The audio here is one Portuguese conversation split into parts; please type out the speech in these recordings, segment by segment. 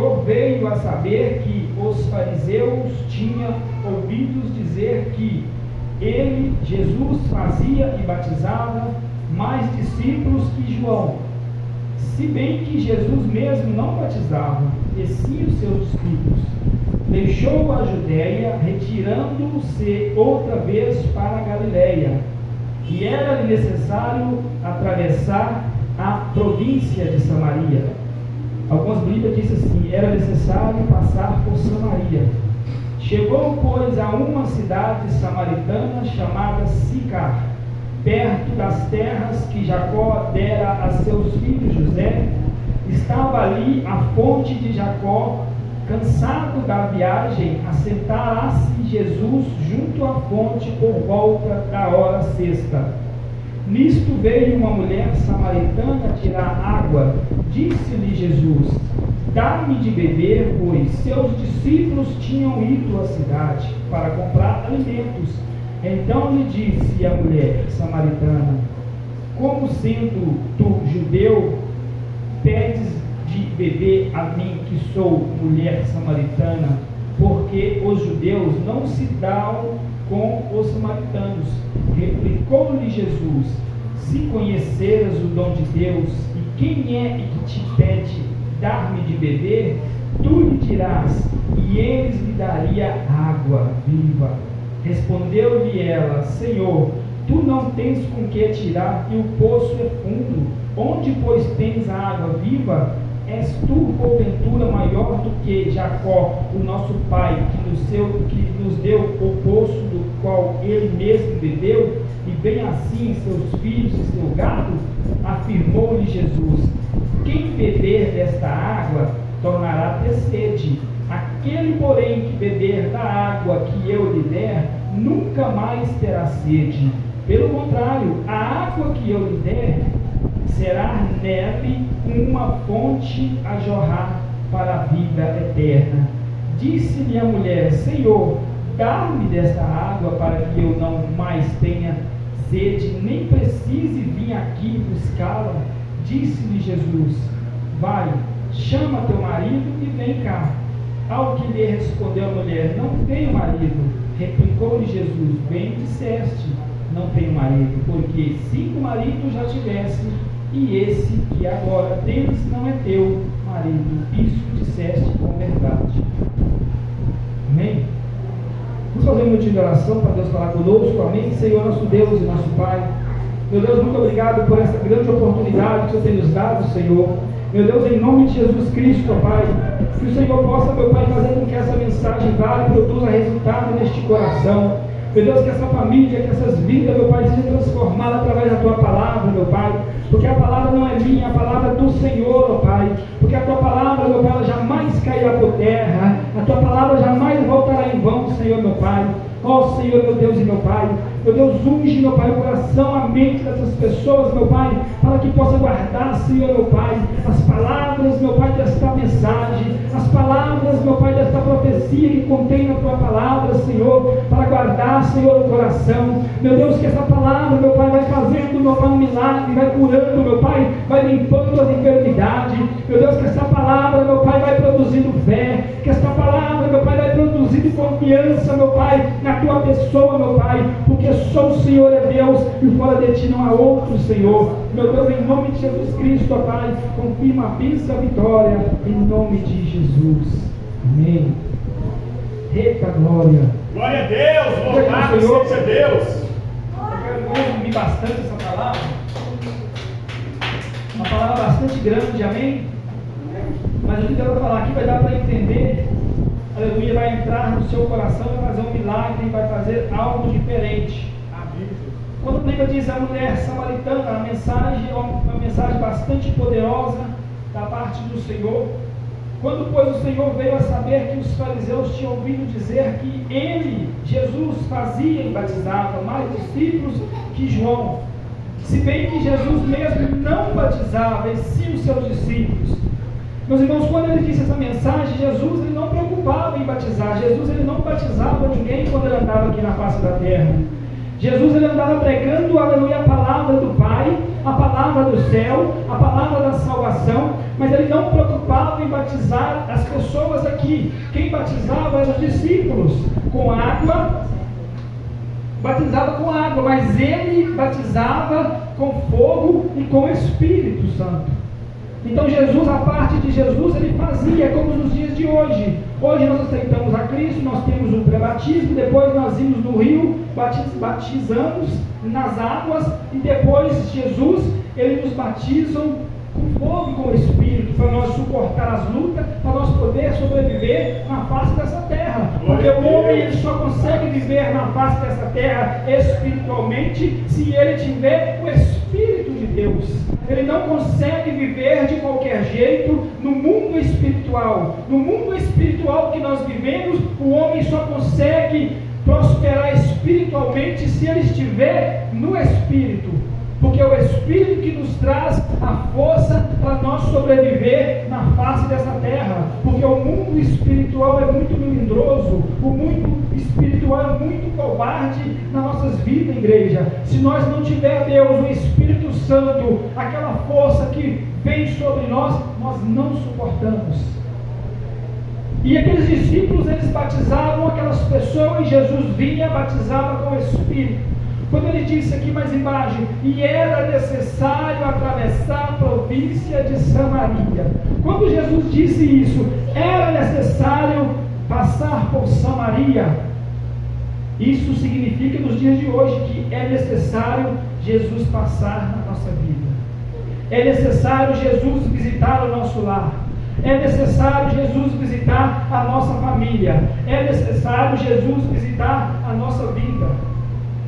Senhor veio a saber que os fariseus tinham ouvido dizer que ele, Jesus, fazia e batizava mais discípulos que João, se bem que Jesus mesmo não batizava, e sim os seus discípulos. Deixou a Judéia, retirando-se outra vez para a Galiléia, e era-lhe necessário atravessar a província de Samaria. Algumas Bíblias dizem assim: era necessário passar por Samaria. Chegou, pois, a uma cidade samaritana chamada Sicar, perto das terras que Jacó dera a seus filhos José. Estava ali a fonte de Jacó. Cansado da viagem, assentara-se Jesus junto à fonte por volta da hora sexta. Nisto veio uma mulher samaritana tirar água. Disse-lhe Jesus: dá-me de beber, pois seus discípulos tinham ido à cidade para comprar alimentos. Então lhe disse a mulher samaritana: como sendo tu judeu, pedes de beber a mim, que sou mulher samaritana? Porque os judeus não se dão com os samaritanos. Replicou-lhe Jesus: se conheceras o dom de Deus, e quem é que te pede dar-me de beber, tu lhe dirás, e eles lhe daria água viva. Respondeu-lhe ela: Senhor, tu não tens com que tirar, e o poço é fundo. Onde, pois, tens a água viva? És tu, porventura, maior do que Jacó, o nosso pai, que nos deu o poço do qual ele mesmo bebeu, e bem assim seus filhos e seu gado? Afirmou-lhe Jesus: quem beber desta água tornará a ter sede. Aquele, porém, que beber da água que eu lhe der, nunca mais terá sede. Pelo contrário, a água que eu lhe der será nele uma fonte a jorrar para a vida eterna. Disse-lhe a mulher: Senhor, dá-me desta água para que eu não mais tenha sede, nem precise vir aqui buscá-la. Disse-lhe Jesus: vai, chama teu marido e vem cá. Ao que lhe respondeu a mulher: não tenho marido. Replicou-lhe Jesus: bem disseste, não tenho marido, porque 5 maridos já tivesse, e esse que agora tens não é teu marido. Isso disseste com verdade. Amém? Vamos fazer um minutinho de oração para Deus falar conosco. Amém? Senhor, nosso Deus e nosso Pai, meu Deus, muito obrigado por essa grande oportunidade que o Senhor tem nos dado, Senhor. Meu Deus, em nome de Jesus Cristo, ó Pai, que o Senhor possa, meu Pai, fazer com que essa mensagem vale e produza resultado neste coração. Meu Deus, que essa família, que essas vidas, meu Pai, sejam transformadas através da Tua palavra, meu Pai. Porque a palavra não é minha, a palavra é do Senhor, ó Pai. Porque a Tua palavra, meu Pai, ela jamais cairá por terra. A Tua palavra jamais voltará em vão, Senhor, meu Pai. Ó Senhor, meu Deus e meu Pai. Meu Deus, unge, meu Pai, o coração, a mente dessas pessoas, meu Pai, para que possa guardar, Senhor, meu Pai, as palavras, meu Pai, desta mensagem, as palavras, meu Pai, desta profecia que contém na Tua palavra, Senhor, para guardar, Senhor, o coração. Meu Deus, que essa palavra, meu Pai, vai fazendo, meu Pai, um milagre, vai curando, meu Pai, vai limpando as enfermidades. Meu Deus, que essa palavra, meu Pai, vai produzindo fé, que essa palavra, meu Pai, vai produzindo confiança, meu Pai, na Tua pessoa, meu Pai, porque só o Senhor é Deus e fora de Ti não há outro, Senhor. Meu Deus, em nome de Jesus Cristo, ó Pai, confirma a bênção e a vitória, em nome de Jesus. Amém. Eita glória. Glória a Deus, louvado seja Deus. Eu quero ouvir bastante essa palavra. Uma palavra bastante grande, amém? Mas o que eu quero falar aqui vai dar para entender. Aleluia, vai entrar no seu coração, vai fazer um milagre, vai fazer algo diferente. Quando a Bíblia diz a mulher samaritana, a mensagem é uma mensagem bastante poderosa da parte do Senhor. Quando, pois, o Senhor veio a saber que os fariseus tinham ouvido dizer que ele, Jesus, fazia e batizava mais discípulos que João, se bem que Jesus mesmo não batizava, e sim os seus discípulos. Meus irmãos, quando ele disse essa mensagem, Jesus ele não preocupava em batizar. Jesus ele não batizava ninguém quando ele andava aqui na face da terra. Jesus ele andava pregando, aleluia, a palavra do Pai, a palavra do céu, a palavra da salvação. mas ele não preocupava em batizar as pessoas aqui. Quem batizava eram os discípulos com água, batizava com água, mas ele batizava com fogo e com o Espírito Santo. Então Jesus, a parte de Jesus, ele fazia como nos dias de hoje. Hoje nós aceitamos a Cristo, nós temos o pré-batismo, depois nós íamos no rio, batizamos nas águas, e depois Jesus, ele nos batiza com fogo e com o Espírito, para nós suportar as lutas, para nós poder sobreviver na face dessa terra. Porque o homem ele só consegue viver na face dessa terra espiritualmente se ele tiver o Espírito de Deus. Ele não consegue viver de qualquer jeito no mundo espiritual. No mundo espiritual que nós vivemos, o homem só consegue prosperar espiritualmente se ele estiver no Espírito. Porque é o Espírito que nos traz a força para nós sobreviver na face dessa terra. Porque o mundo espiritual é muito melindroso, o mundo espiritual é muito covarde nas nossas vidas, igreja. Se nós não tiver Deus, o Espírito Santo, aquela força que vem sobre nós, nós não suportamos. E aqueles discípulos, eles batizavam aquelas pessoas, e Jesus vinha, batizava com o Espírito. Quando ele disse aqui mais embaixo, e era necessário atravessar a província de Samaria. Quando Jesus disse isso, era necessário passar por Samaria. Isso significa nos dias de hoje que é necessário Jesus passar na nossa vida. É necessário Jesus visitar o nosso lar. É necessário Jesus visitar a nossa família. É necessário Jesus visitar a nossa vida.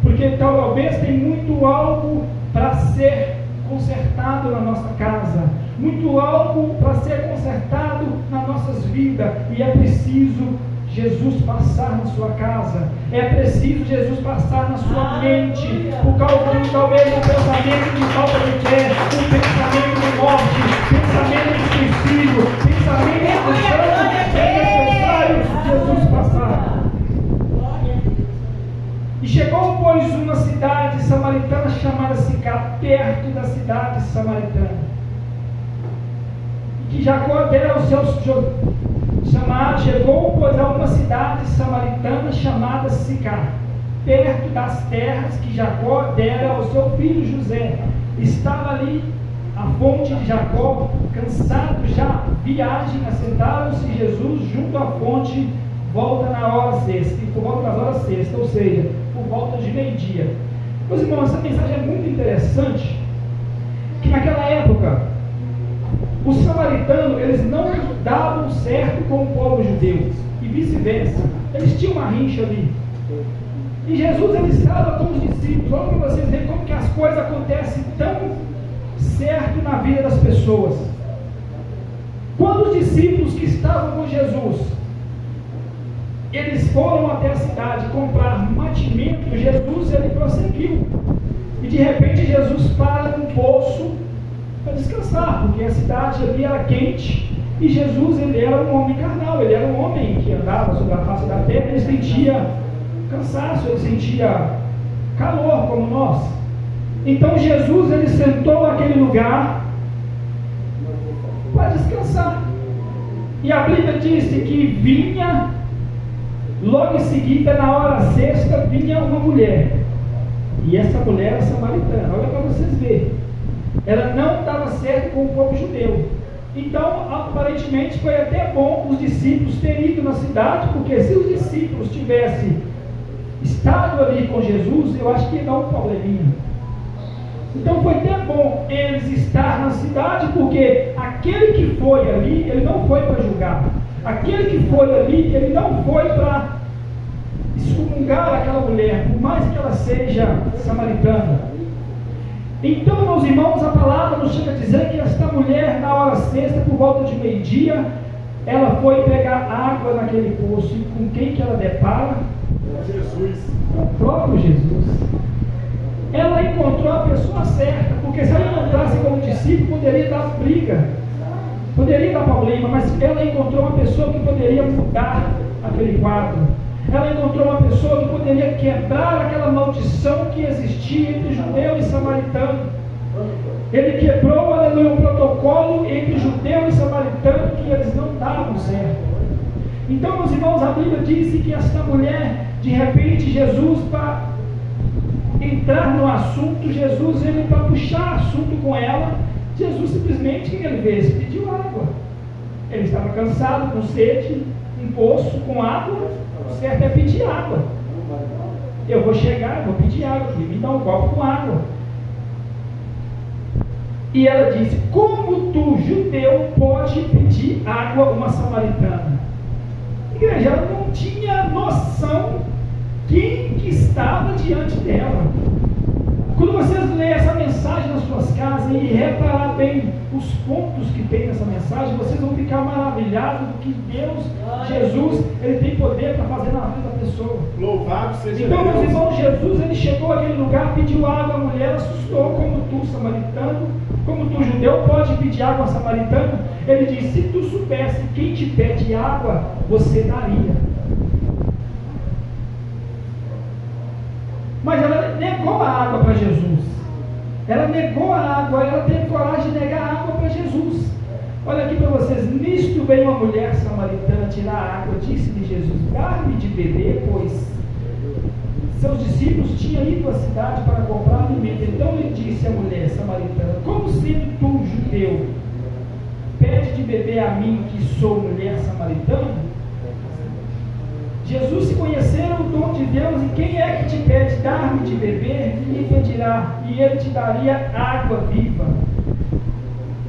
Porque talvez tem muito algo para ser consertado na nossa casa, muito algo para ser consertado nas nossas vidas, e é preciso Jesus passar na sua casa, é preciso Jesus passar na sua mente, por causa de talvez um pensamento de falta de fé, um pensamento de morte, pensamento de suicídio, pensamento de sangue, é necessário Jesus passar. E chegou, pois, uma cidade samaritana chamada Sicar, perto da cidade samaritana, que Jacó dera aos seus chamados. Chegou, pois, a uma cidade samaritana chamada Sicar, perto das terras que Jacó dera ao seu filho José. Estava ali a fonte de Jacó. Cansado já viagem, assentaram-se Jesus junto à fonte, volta na hora sexta, e por volta das horas sexta, ou seja, por volta de meio-dia. Meus irmãos, essa mensagem é muito interessante, que naquela época, os samaritanos, eles não davam certo com o povo judeu, e vice-versa, eles tinham uma rincha ali, e Jesus, ele estava com os discípulos. Olha para vocês verem como que as coisas acontecem tão certo na vida das pessoas. Quando os discípulos que estavam com Jesus, eles foram até a cidade comprar mantimento, Jesus, ele prosseguiu. E de repente Jesus para num poço para descansar, porque a cidade ali era quente, e Jesus, ele era um homem carnal, ele era um homem que andava sobre a face da terra, ele sentia cansaço, ele sentia calor como nós. Então Jesus, ele sentou naquele lugar para descansar. E a Bíblia disse que vinha, logo em seguida, na hora sexta, vinha uma mulher. E essa mulher era samaritana. Olha para vocês verem. Ela não estava certa com o povo judeu. Então, aparentemente, foi até bom os discípulos terem ido na cidade, porque se os discípulos tivessem estado ali com Jesus, eu acho que ia dar um probleminha. Então foi até bom eles estar na cidade, porque aquele que foi ali, ele não foi para julgar. Aquele que foi ali, ele não foi para excomungar aquela mulher, por mais que ela seja samaritana. Então, meus irmãos, a palavra nos chega a dizer que esta mulher, na hora sexta, por volta de meio-dia, ela foi pegar água naquele poço. E com quem que ela depara? Jesus. O próprio Jesus. Ela encontrou a pessoa certa, porque se ela encontrasse como discípulo, poderia dar briga, poderia dar problema, mas ela encontrou uma pessoa que poderia mudar aquele quadro. Ela encontrou uma pessoa que poderia quebrar aquela maldição que existia entre judeu e samaritano. Ele quebrou, aleluia, um protocolo entre judeu e samaritano que eles não davam certo. Então, meus irmãos, a Bíblia diz que esta mulher, de repente, Jesus, para entrar no assunto, Jesus, ele para puxar assunto com ela, Jesus simplesmente, o que ele fez? Pediu água. Ele estava cansado, com sede, um poço com água, o certo é pedir água. Eu vou chegar, vou pedir água aqui, me dá um copo com água. E ela disse: como tu, judeu, pode pedir água a uma samaritana? Igreja, ela não tinha noção quem que estava diante dela. Quando vocês lerem essa mensagem nas suas casas e reparar bem os pontos que tem nessa mensagem, vocês vão ficar maravilhados do que Deus, Jesus, ele tem poder para fazer na vida da pessoa. Louvado seja então, Deus. meus irmãos, Jesus, ele chegou àquele lugar, pediu água, a mulher assustou, como tu, samaritano, como tu, judeu, pode pedir água a samaritano? Ele disse: se tu soubesse quem te pede água, você daria. Mas ela negou a água para Jesus. Ela negou a água, ela teve coragem de negar a água para Jesus. Olha aqui para vocês: nisto veio uma mulher samaritana tirar a água. Disse-lhe Jesus: dá-me de beber, pois seus discípulos tinham ido à cidade para comprar alimento. Então lhe disse a mulher samaritana: como sendo tu, judeu, pede de beber a mim, que sou mulher samaritana? Jesus, se conhecer o dom de Deus, e quem é que te pede dar-me de beber, lhe pedirá, e ele te daria água viva.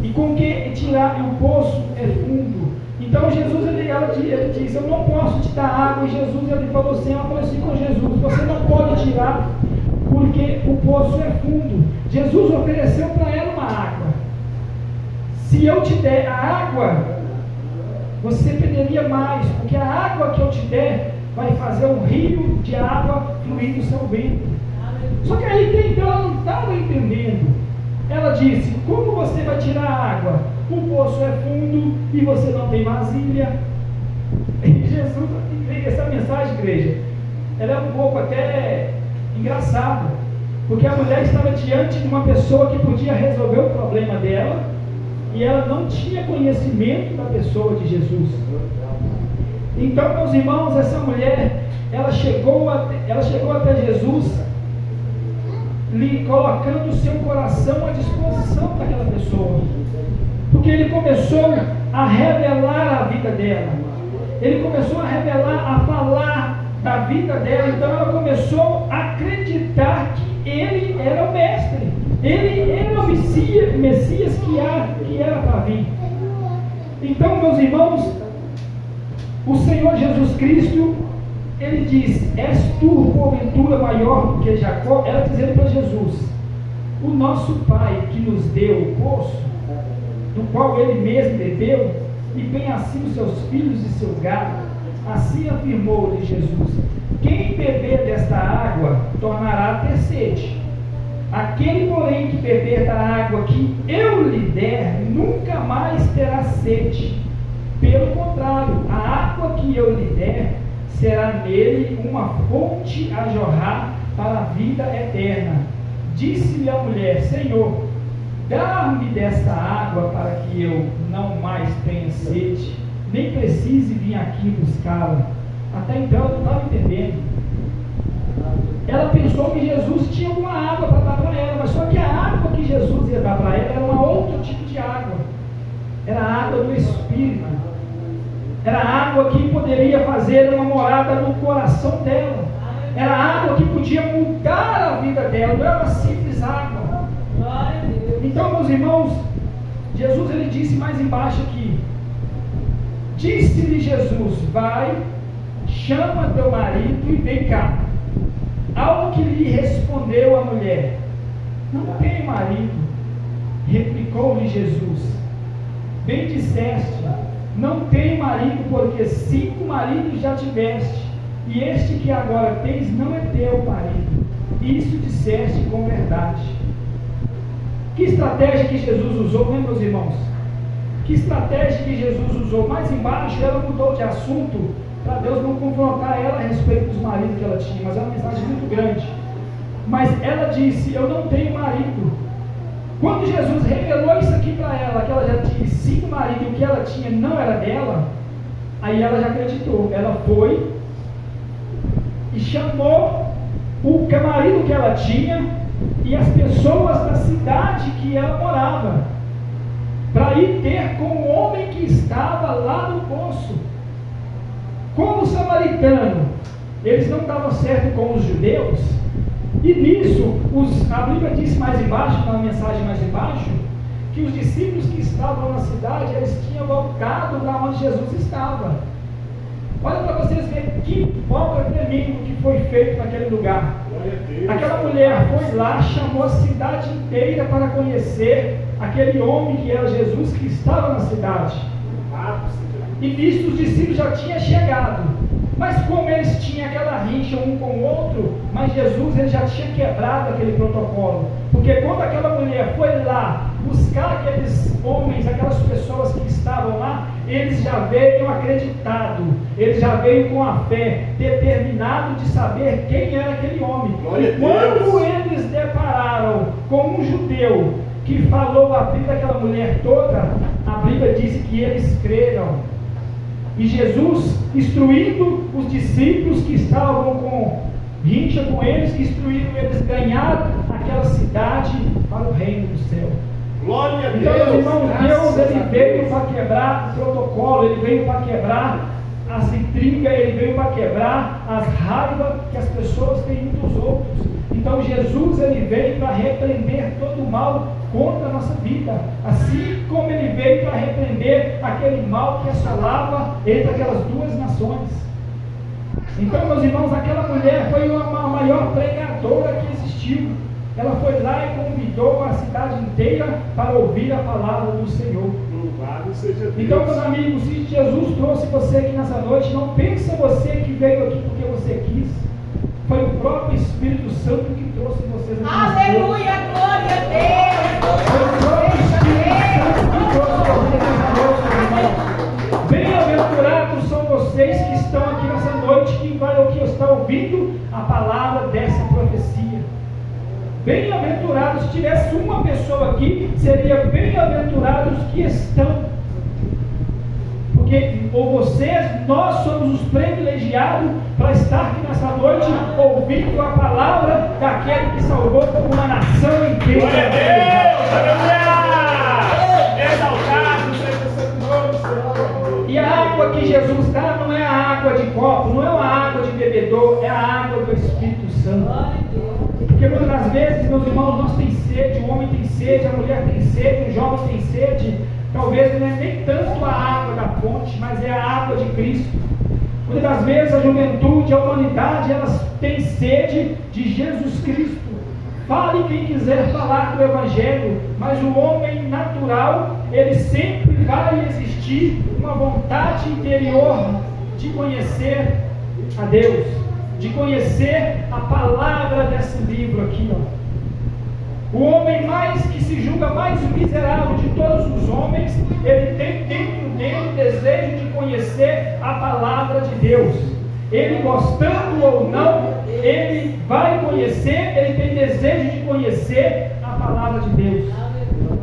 E com que tirar, e o poço é fundo. Então Jesus, ele diz: eu não posso te dar água. E Jesus, ele falou assim, ela falou assim com Jesus: você não pode tirar, porque o poço é fundo. Jesus ofereceu para ela uma água. Se eu te der a água, você perderia mais, porque a água que eu te der vai fazer um rio de água fluir do seu ventre. Só que aí ela não estava entendendo. Ela disse: como você vai tirar a água? O poço é fundo e você não tem vasilha. E Jesus, essa mensagem, igreja, ela é um pouco até engraçada, porque a mulher estava diante de uma pessoa que podia resolver o problema dela, e ela não tinha conhecimento da pessoa de Jesus. Então, meus irmãos, essa mulher, ela chegou até Jesus, lhe colocando o seu coração à disposição daquela pessoa, porque ele começou a revelar a vida dela, ele começou a revelar, a falar da vida dela. Então ela começou a acreditar que ele era o mestre, ele era o Messias que era para vir. Então, meus irmãos, o Senhor Jesus Cristo, ele diz: és tu porventura maior do que Jacó? Ela dizendo para Jesus: o nosso pai que nos deu o poço, do qual ele mesmo bebeu, e bem assim os seus filhos e seu gado. Assim afirmou-lhe Jesus: quem beber desta água tornará a ter sede. Aquele, porém, que beber da água que eu lhe der, nunca mais terá sede. Pelo contrário, a água que eu lhe der será nele uma fonte a jorrar para a vida eterna. Disse-lhe a mulher: Senhor, dá-me desta água para que eu não mais tenha sede, nem precise vir aqui buscá-la. Até então ela não estava entendendo. Ela pensou que Jesus tinha uma água para dar para ela, mas só que a água que Jesus ia dar para ela era um outro tipo de água. Era a água do Espírito. Era a água que poderia fazer uma morada no coração dela. Era a água que podia mudar a vida dela. Não era uma simples água. Então, meus irmãos, Jesus, ele disse mais embaixo aqui: disse-lhe Jesus: vai, chama teu marido e vem cá. Ao que lhe respondeu a mulher: não tenho marido. Replicou-lhe Jesus: bem disseste, não tenho marido, porque 5 maridos já tiveste, e este que agora tens não é teu marido. Isso disseste com verdade. Que estratégia que Jesus usou, né, meus irmãos? Que estratégia que Jesus usou? Mais embaixo ela mudou de assunto, para Deus não confrontar ela a respeito dos maridos que ela tinha, mas é uma mensagem muito grande. Mas ela disse: eu não tenho marido. Quando Jesus revelou isso aqui para ela, que ela já tinha 5 maridos e o que ela tinha não era dela, aí ela já acreditou. Ela foi e chamou o marido que ela tinha e as pessoas da cidade que ela morava, para ir ter com o homem que estava lá no poço. Como o samaritano, eles não davam certo com os judeus, e nisso, a Bíblia diz mais embaixo, na mensagem mais embaixo, que os discípulos que estavam na cidade, eles tinham voltado para onde Jesus estava. Olha para vocês verem que obra tremenda que foi feito naquele lugar. Aquela mulher foi lá, chamou a cidade inteira para conhecer aquele homem que era Jesus, que estava na cidade. E nisso os discípulos já tinham chegado. Mas como eles tinham aquela rixa um com o outro, mas Jesus ele já tinha quebrado aquele protocolo. Porque quando aquela mulher foi lá buscar aqueles homens, aquelas pessoas que estavam lá, eles já veio acreditado, eles já veio com a fé, determinado de saber quem era aquele homem. E quando eles depararam com um judeu que falou a vida daquela mulher toda, a Bíblia disse que eles creram. E Jesus, instruindo os discípulos que estavam com rincha com eles, instruindo eles ganhar aquela cidade para o reino do céu. Glória a Deus. Então, meus irmãos, Deus ele veio para quebrar o protocolo, ele veio para quebrar as intrigas, ele veio para quebrar as raivas que as pessoas têm uns dos outros. Então Jesus ele veio para repreender todo o mal contra a nossa vida, assim como ele veio para repreender aquele mal que assolava entre aquelas duas nações. Então, meus irmãos, aquela mulher foi a maior pregadora que existiu. Ela foi lá e convidou a cidade inteira para ouvir a palavra do Senhor. Louvado seja Deus. Então, meus amigos, se Jesus trouxe você aqui nessa noite, não pensa você que veio aqui porque você quis. Foi o próprio Espírito Santo que trouxe vocês aqui. Aleluia, glória a Deus. Foi o próprio Espírito Santo que trouxe vocês nessa noite, irmãos. Bem-aventurados são vocês que estão aqui nessa noite, que estão ouvindo a palavra dessa profecia. Bem-aventurados, se tivesse uma pessoa aqui, seria bem-aventurados que estão. Porque ou vocês, nós somos os privilegiados para estar aqui nessa noite ouvindo a palavra daquele que salvou uma nação inteira. Glória a Deus, aleluia! Exaltado seja o seu nome, Senhor. E a água que Jesus dá não é a água de copo, não é uma água de bebedor, é a água do Espírito Santo. Porque muitas das vezes, meus irmãos, nós temos sede, o homem tem sede, a mulher tem sede, o jovem tem sede. Talvez não é nem tanto a água da fonte, mas é a água de Cristo. Muitas das vezes a juventude, a humanidade, elas têm sede de Jesus Cristo. Fale quem quiser falar do Evangelho, mas o homem natural, ele sempre vai existir uma vontade interior de conhecer a Deus, de conhecer a palavra desse livro aqui, ó. O homem que se julga mais miserável de todos os homens, ele tem dentro dele o desejo de conhecer a palavra de Deus. Ele gostando ou não, ele vai conhecer, ele tem desejo de conhecer a palavra de Deus.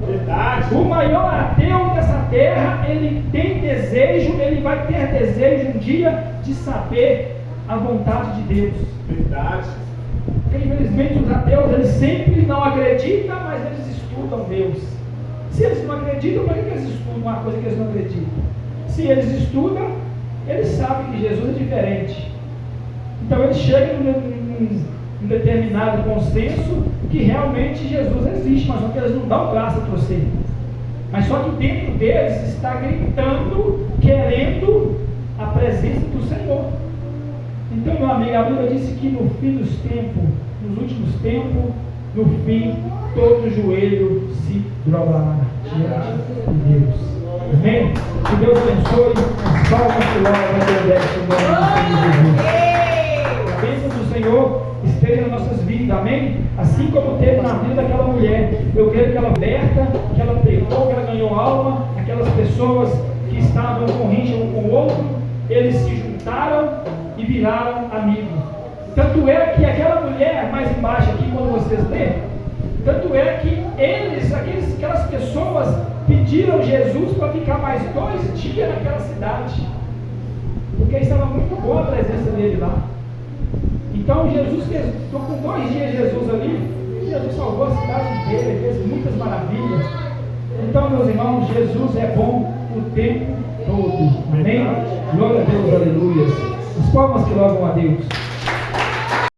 Verdade. O maior ateu dessa terra, ele tem desejo, ele vai ter desejo um dia de saber a vontade de Deus. Verdade. Porque infelizmente os ateus, eles sempre não acreditam, mas eles estudam Deus. Se eles não acreditam, por que eles estudam uma coisa que eles não acreditam? Se eles estudam, eles sabem que Jesus é diferente. Então eles chegam num determinado consenso que realmente Jesus existe, mas só que eles não dão braço a torcer. Mas só que dentro deles está gritando, querendo a presença do Senhor. Então, meu amigo, a Bíblia disse que no fim dos tempos, nos últimos tempos, no fim, todo joelho se dobrará diante de Deus. Amém? Que Deus abençoe as palmas de glória da Deus em nome de Jesus. A bênção do Senhor esteja nas nossas vidas, amém? Assim como teve na vida daquela mulher, eu creio que ela aberta, que ela pregou, que ela ganhou alma, aquelas pessoas que estavam com rincha um com o outro, eles se juntaram e viraram amigos. Tanto é que aquela mulher, mais embaixo aqui, quando vocês lerem, Tanto é que aquelas pessoas pediram Jesus para ficar mais 2 dias naquela cidade, porque estava muito boa a presença dele lá. Então Jesus ficou com 2 dias Jesus ali, Jesus salvou a cidade inteira, fez muitas maravilhas. Então, meus irmãos, Jesus é bom o tempo todo. Amém? Glória a Deus, aleluia. As palmas que louvam a Deus.